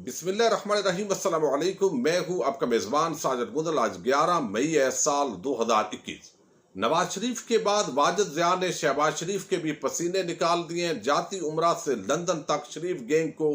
बिस्मिल्लाहिर्रहमानिर्रहीम अस्सलाम वालेकुम। मैं हूं आपका मेज़बान साजिद गुंदल। आज 11 मई है साल 2021। नवाज शरीफ के बाद वाजिद ज़िया ने शहबाज शरीफ के भी पसीने निकाल दिए। जाती उमरा से लंदन तक शरीफ गैंग को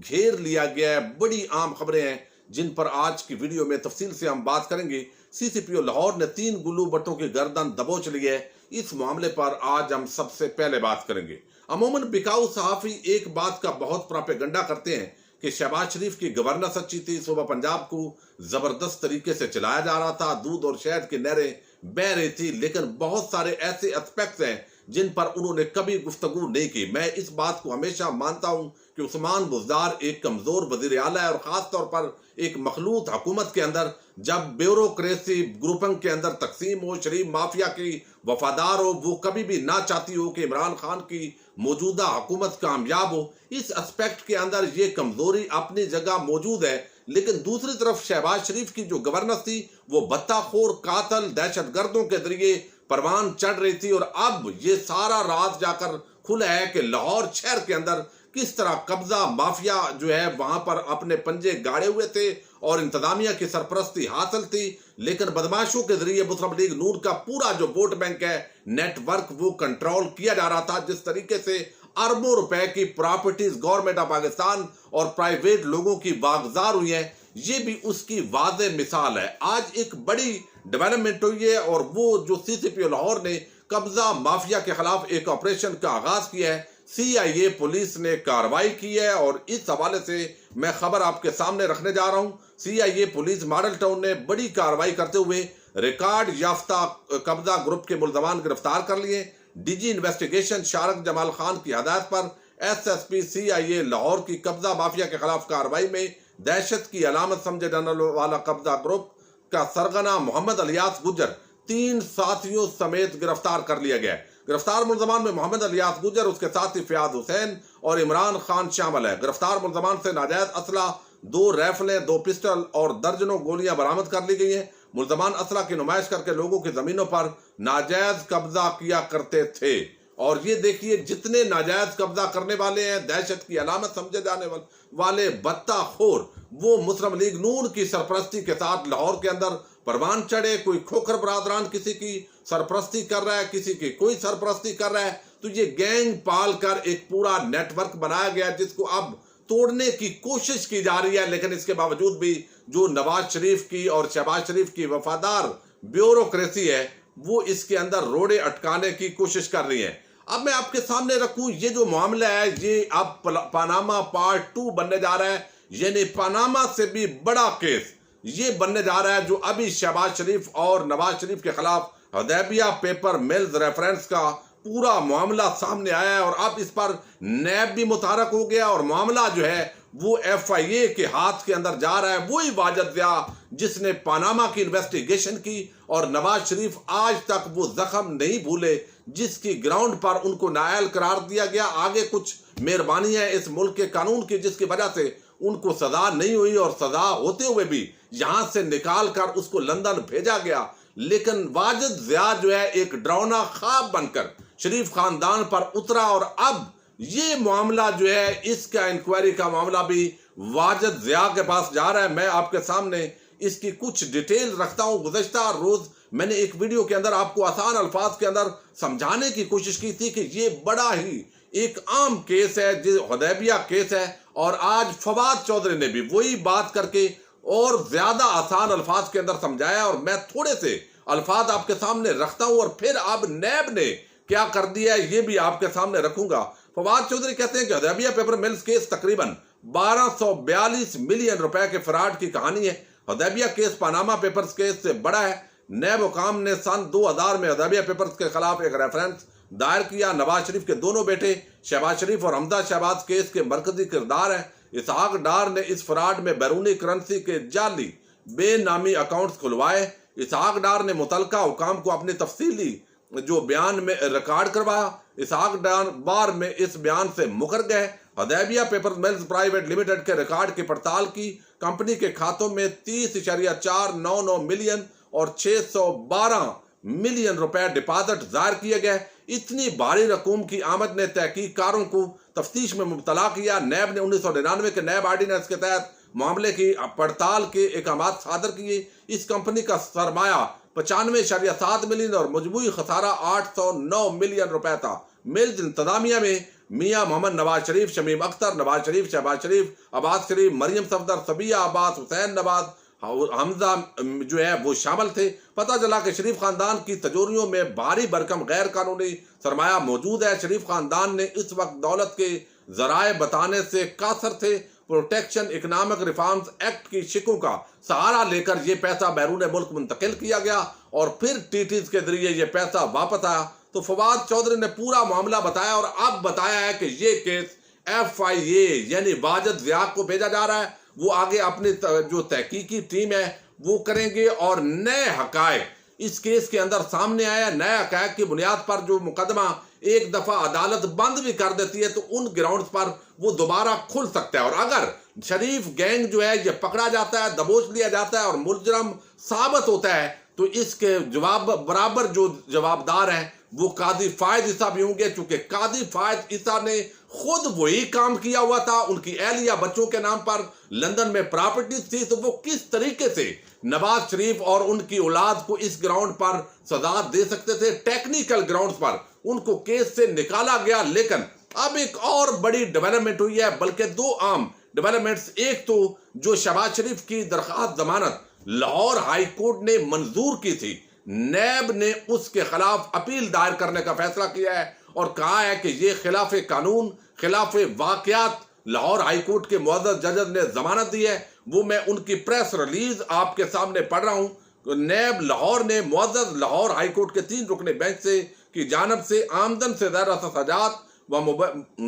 घेर लिया गया है। बड़ी आम खबरें हैं जिन पर आज की वीडियो में तफसील से हम बात करेंगे। CCPO लाहौर ने 3 गुल्लू भट्टों की गर्दन दबोच ली है। इस मामले पर आज हम सबसे पहले बात करेंगे। अमूमन बिकाऊ सहाफ़ी एक बात का बहुत प्रोपेगेंडा करते हैं कि शहबाज शरीफ की गवर्नेंस अच्छी थी, सूबा पंजाब को जबरदस्त तरीके से चलाया जा रहा था, दूध और शहद की नहरें बह रही थी। लेकिन बहुत सारे ऐसे एस्पेक्ट्स हैं जिन पर उन्होंने कभी गुफ्तगू नहीं की। मैं इस बात को हमेशा मानता हूं कि उस्मान बुज़दार एक कमजोर वजीर आला है और खास तौर पर एक मखलूत हुकूमत के अंदर जब ब्यूरोक्रेसी ग्रुपों के अंदर तकसीम हो, शरीफ माफिया की वफादार हो, वो कभी भी ना चाहती हो कि इमरान खान की मौजूदा हुकूमत कामयाब हो। इस एस्पेक्ट के अंदर ये कमजोरी अपनी जगह मौजूद है। लेकिन दूसरी तरफ शहबाज शरीफ की जो गवर्नेंस थी वो बत्ताखोर कातल दहशतगर्दों के जरिए परवान चढ़ रही थी। और अब ये सारा राज जाकर खुला है कि लाहौर शहर के अंदर किस तरह कब्जा माफिया जो है वहां पर अपने पंजे गाड़े हुए थे और इंतजामिया की सरपरस्ती हासिल थी। लेकिन बदमाशों के जरिए मुस्लिम लीग नून का पूरा जो वोट बैंक है नेटवर्क वो कंट्रोल किया जा रहा था। जिस तरीके से अरबों रुपए की प्रॉपर्टीज गवर्नमेंट ऑफ पाकिस्तान और प्राइवेट लोगों की वागजार हुई है, ये भी उसकी वाज़े मिसाल है। आज एक बड़ी डेवलपमेंट हुई है और वो जो CCPO लाहौर ने कब्जा माफिया के खिलाफ एक ऑपरेशन का आगाज किया है। CIA पुलिस ने कार्रवाई की है और इस हवाले से मैं खबर आपके सामने रखने जा रहा हूं। CIA पुलिस मॉडल टाउन ने बड़ी कार्रवाई करते हुए रिकॉर्ड याफ्ता कब्जा ग्रुप के मुल्जमान गिरफ्तार कर लिए। DG इन्वेस्टिगेशन शारक जमाल खान की हदायत पर SSP CIA लाहौर की कब्जा माफिया के खिलाफ कार्रवाई में दहशत की अलामत समझे जाने वाला कब्जा ग्रुप का सरगना मोहम्मद अलियास गुजर 3 साथियों समेत गिरफ्तार कर लिया गया है। गिरफ्तार मुल्जमान में मोहम्मद अलियास गुजर, उसके साथी फयाज हुसैन और इमरान खान शामिल है। गिरफ्तार मुल्जमान से नाजायज असला 2 राइफलें 2 पिस्टल और दर्जनों गोलियां बरामद कर ली गई हैं। मुल्जमान असला की नुमाइश करके लोगों की जमीनों पर नाजायज कब्जा किया करते थे। और ये देखिए जितने नाजायज कब्जा करने वाले हैं, दहशत की अलामत समझे जाने वाले बत्ताखोर, वो मुस्लिम लीग नून की सरपरस्ती के साथ लाहौर के अंदर परवान चढ़े। कोई खोखर बरादरान किसी की सरपरस्ती कर रहा है, किसी की कोई सरपरस्ती कर रहा है। तो ये गैंग पाल कर एक पूरा नेटवर्क बनाया गया जिसको अब तोड़ने की कोशिश की जा रही है। लेकिन इसके बावजूद भी जो नवाज शरीफ की और शहबाज शरीफ की वफादार ब्यूरोक्रेसी है वो इसके अंदर रोड़े अटकाने की कोशिश कर रही है। अब मैं आपके सामने रखूं ये जो मामला है ये अब पनामा पार्ट 2 बनने जा रहा है। यानी पनामा से भी बड़ा केस ये बनने जा रहा है जो अभी शहबाज शरीफ और नवाज शरीफ के खिलाफ हुदैबिया पेपर मिल्स रेफरेंस का पूरा मामला सामने आया है। और अब इस पर नैब भी मुतहरक हो गया और मामला जो है वो FIA के हाथ के अंदर जा रहा है। वही वाजिद ज़िया जिसने पनामा की इन्वेस्टिगेशन की और नवाज शरीफ आज तक वो जख्म नहीं भूले जिसकी ग्राउंड पर उनको नाअहल करार दिया गया। आगे कुछ मेहरबानी है इस मुल्क के कानून की जिसकी वजह से उनको सजा नहीं हुई और सजा होते हुए भी यहां से निकाल कर उसको लंदन भेजा गया। लेकिन वाजिद ज़िया जो है एक डरावना ख्वाब बनकर शरीफ खानदान पर उतरा और अब ये मामला जो है इसका इंक्वायरी का मामला भी वाजिद ज़िया के पास जा रहा है। मैं आपके सामने इसकी कुछ डिटेल रखता हूं। गुज़श्ता रोज मैंने एक वीडियो के अंदर आपको आसान अल्फाज के अंदर समझाने की कोशिश की थी कि ये बड़ा ही एक आम केस है जो हुदैबिया केस है। और आज फवाद चौधरी ने भी वही बात करके और ज्यादा आसान अल्फाज के अंदर समझाया और मैं थोड़े से अल्फाज आपके सामने रखता हूं और फिर अब नैब ने क्या कर दिया है ये भी आपके सामने रखूंगा। फवाद चौधरी कहते हैं कि हुदैबिया पेपर मिल्स केस तकरीबन 1242 मिलियन रुपए के फ्रॉड की कहानी है। Hudaibiya case Panama papers case से बड़ा है। नैब हुकाम ने सन 2000 में हुदैबिया पेपर्स के खिलाफ एक रेफरेंस दायर किया। नवाज शरीफ के दोनों बेटे शहबाज शरीफ और हमजा शहबाज केस के मरकजी किरदार हैं। इसहाक डार ने इस फ्रॉड में बैरूनी करेंसी के जाली बेनामी अकाउंट्स खुलवाए। इसहाक डार ने मुतलका हुकाम को अपनी तफसीली जो बयान में रिकॉर्ड करवाया। इसहाक डार बार में इस बयान से मुकर गए। Hudaibiya paper mills private limited के रिकॉर्ड की पड़ताल की। कंपनी के खातों में 30.499 मिलियन और 612 मिलियन रुपए डिपॉजिट जाहिर किए गए। इतनी भारी रकूम की आमद ने तहकीककारों को तफ्तीश में मुब्तला किया। नैब ने 1999 के नैब ऑर्डिनेंस के तहत मामले की पड़ताल के अहकाम सादर किए। इस कंपनी का सरमाया 95.7 मिलियन और मजमूई खसारा 809 मिलियन रुपए था। मिल्स इंतजामिया में मियां मोहम्मद नवाज शरीफ, शमीम अख्तर, नवाज शरीफ, शहबाज शरीफ, अब्बास शरीफ, मरियम सफदर, सबिया अब्बास, हुसैन नवाज, हमजा जो है वो शामिल थे। पता चला कि शरीफ खानदान की तिजोरियों में भारी भरकम गैर कानूनी सरमाया मौजूद है। शरीफ खानदान ने इस वक्त दौलत के जराए बताने से कासर थे। प्रोटेक्शन इकोनॉमिक रिफॉर्म्स एक्ट की शिकों का सहारा लेकर यह पैसा बैरून मुल्क मुंतकिल किया गया और फिर टीटीज के जरिए यह पैसा वापस आया। तो फवाद चौधरी ने पूरा मामला बताया और अब बताया है कि यह केस FIA यानी वाजिद ज़िया को भेजा जा रहा है। वो आगे अपनी जो तहकीकी टीम है वो करेंगे और नए हकायक इस केस के अंदर सामने आया। नए हकायक की बुनियाद पर जो मुकदमा एक दफा अदालत बंद भी कर देती है तो उन ग्राउंड्स पर वो दोबारा खुल सकता है। और अगर शरीफ गैंग जो है ये पकड़ा जाता है, दबोच लिया जाता है और मुलजरम साबित होता है तो इसके जवाब बराबर जो जवाबदार हैं वो कादी फायद ईसा भी होंगे। चूंकि कादी फायद ईसा ने खुद वही काम किया हुआ था, उनकी एहलिया बच्चों के नाम पर लंदन में प्रॉपर्टीज थी, तो वो किस तरीके से नवाज शरीफ और उनकी औलाद को इस ग्राउंड पर सजा दे सकते थे। टेक्निकल ग्राउंड्स पर उनको केस से निकाला गया। लेकिन अब एक और बड़ी डेवलपमेंट हुई है, बल्कि दो आम डेवलपमेंट्स। एक तो जो शहबाज शरीफ की दरखास्त जमानत लाहौर हाई कोर्ट ने मंजूर की थी, नैब ने उसके खिलाफ अपील दायर करने का फैसला किया है और कहा है कि यह खिलाफ कानून, खिलाफ वाकयात लाहौर हाई कोर्ट के मुअज़्ज़ज़ जज ने जमानत दी है। वो मैं उनकी प्रेस रिलीज आपके सामने पढ़ रहा हूं। नैब लाहौर ने मुअज़्ज़ज़ लाहौर हाई कोर्ट के 3 रुकनी बेंच से की जानब से आमदन से ज़्यादा सजात व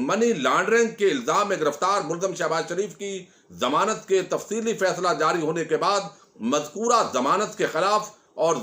मनी लॉन्ड्रिंग के इल्जाम में गिरफ्तार मुलज़म शहबाज शरीफ की जमानत के तफसीली फैसला जारी होने के बाद मज़कूरा जमानत के खिलाफ और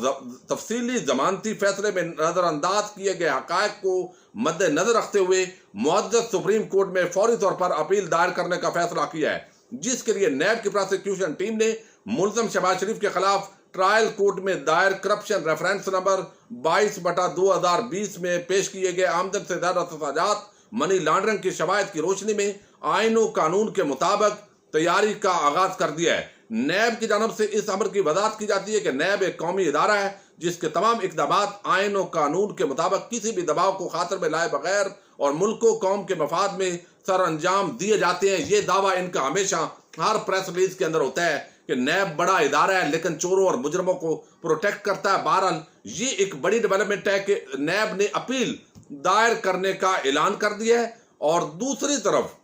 तफसीली जमानती फैसले में नजरअंदाज किए गए हकायक को मद्देनजर रखते हुए मुअज़्ज़ज़ सुप्रीम कोर्ट में फौरी तौर पर अपील दायर करने का फैसला किया है, जिसके लिए नैब की प्रोसिक्यूशन टीम ने मुलज़म शहबाज शरीफ के खिलाफ ट्रायल कोर्ट में दायर करप्शन रेफरेंस नंबर 22/2020 में पेश किए गए आमदन से ज्यादा सजात मनी लॉन्ड्रिंग की शवायद की रोशनी में आईन और कानून के मुताबिक तैयारी का आगाज कर दिया है। नैब की जानब से इस अमर की वजाहत की जाती है कि नैब एक कौमी इदारा है जिसके तमाम इक़दामात आईन और कानून के मुताबिक किसी भी दबाव को खातिर में लाए बगैर और मुल्क व कौम के मफाद में सर अंजाम दिए जाते हैं। ये दावा इनका हमेशा हर प्रेस रिलीज के अंदर होता है कि नैब बड़ा इदारा है लेकिन चोरों और मुजरमों को प्रोटेक्ट करता है। बहरहाल ये एक बड़ी डेवलपमेंट है कि नैब ने अपील दायर करने का ऐलान कर दिया है और दूसरी तरफ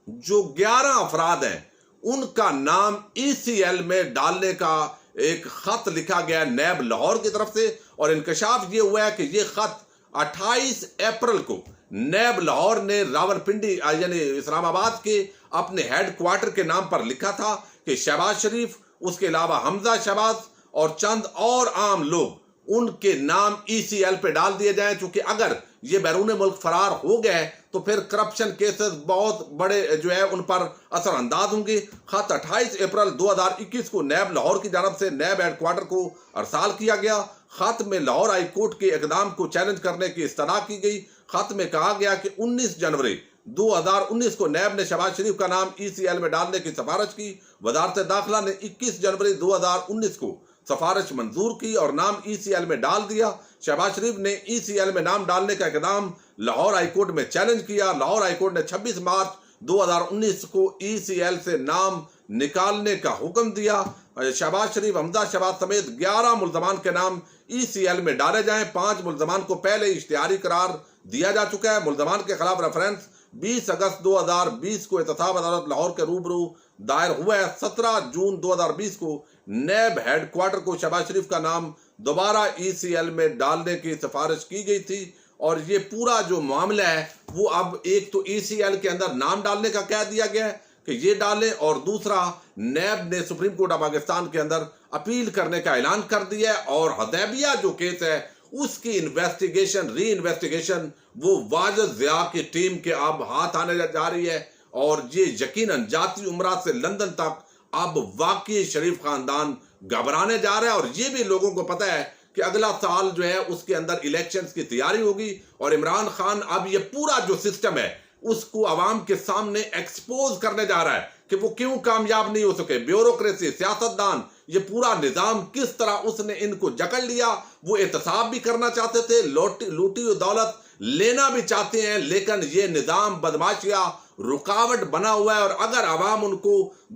जो 11 अफराद हैं उनका नाम ECL में डालने का एक खत लिखा गया नैब लाहौर की तरफ से और इंकशाफ ये हुआ है कि ये खत 28 अप्रैल को नैब लाहौर ने रावलपिंडी यानी इस्लामाबाद के अपने हेडक्वार्टर के नाम पर लिखा था कि शहबाज शरीफ, उसके अलावा हमजा शहबाज और चंद और आम लोग उनके नाम ECL पे डाल दिए जाएं, क्योंकि अगर ये बैरून मुल्क फरार हो गए तो फिर करप्शन केसेस बहुत बड़े जो है उन पर असर अंदाज होंगे। खत 28 अप्रैल 2021 को नैब लाहौर की जानब से नैब हेडक्वार्टर को अरसाल किया गया। खत में लाहौर हाई कोर्ट के इकदाम को चैलेंज करने की इस्तदा की गई। खत में कहा गया कि 19 जनवरी 2019 को नैब ने शहबाज शरीफ का नाम ECL में डालने की सिफारिश की। वजारत दाखिला ने 21 जनवरी 2019 को सिफारिश मंजूर की और नाम ECL में डाल दिया। शहबाज शरीफ ने ECL में नाम डालने का इकदाम लाहौर हाईकोर्ट में चैलेंज किया। लाहौर हाईकोर्ट ने 26 मार्च 2019 को ECL से नाम निकालने का हुक्म दिया। शहबाज शरीफ, हमजा शहबाज समेत 11 मुल्जमान के नाम ECL में डाले जाएं। 5 मुल्जमान को पहले इश्तिहारी करार दिया जा चुका है। मुल्जमान के खिलाफ रेफरेंस 20 अगस्त 2020 को एहतसाब अदालत लाहौर के रूबरू दायर हुआ है। 17 जून 2020 को नैब हेडक्वार्टर को शहबाज शरीफ का नाम दोबारा ECL में डालने की सिफारिश की गई थी और ये पूरा जो मामला है वो अब एक तो ECL के अंदर नाम डालने का कह दिया गया है कि ये डालें और दूसरा नैब ने सुप्रीम कोर्ट ऑफ पाकिस्तान के अंदर अपील करने का ऐलान कर दिया है और हदैबिया जो केस है उसकी इन्वेस्टिगेशन, री इन्वेस्टिगेशन वो वाजिद ज़िया की टीम के अब हाथ आने जा रही है और ये यकीनन जाती उम्रा से लंदन तक अब वाकई शरीफ खानदान घबराने जा रहा है। और ये भी लोगों को पता है कि अगला साल जो है उसके अंदर इलेक्शंस की तैयारी होगी और इमरान खान अब ये पूरा जो सिस्टम है उसको अवाम के सामने एक्सपोज करने जा रहा है कि वो क्यों कामयाब नहीं हो सके। ब्यूरोक्रेसी, सियासतदान, ये पूरा निजाम किस तरह उसने इनको जकड़ लिया। वो एहतसाब भी करना चाहते थे, लूटी हुई दौलत लेना भी चाहते हैं, लेकिन ये निजाम बदमाशिया रुकावट बना हुआ है और अगर अवाम उनको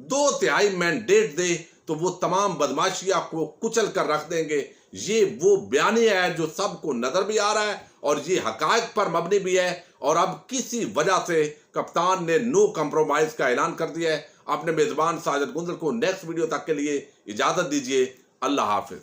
2/3 मैंडेट दे तो वो तमाम बदमाशिया को कुचल कर रख देंगे। ये वो बयानिया है जो सबको नजर भी आ रहा है और ये हकायक पर मबनी भी है और अब किसी वजह से कप्तान ने नो कंप्रोमाइज का ऐलान कर दिया है। अपने मेजबान साजिद गुंजर को नेक्स्ट वीडियो तक के लिए इजाजत दीजिए। अल्लाह हाफिज।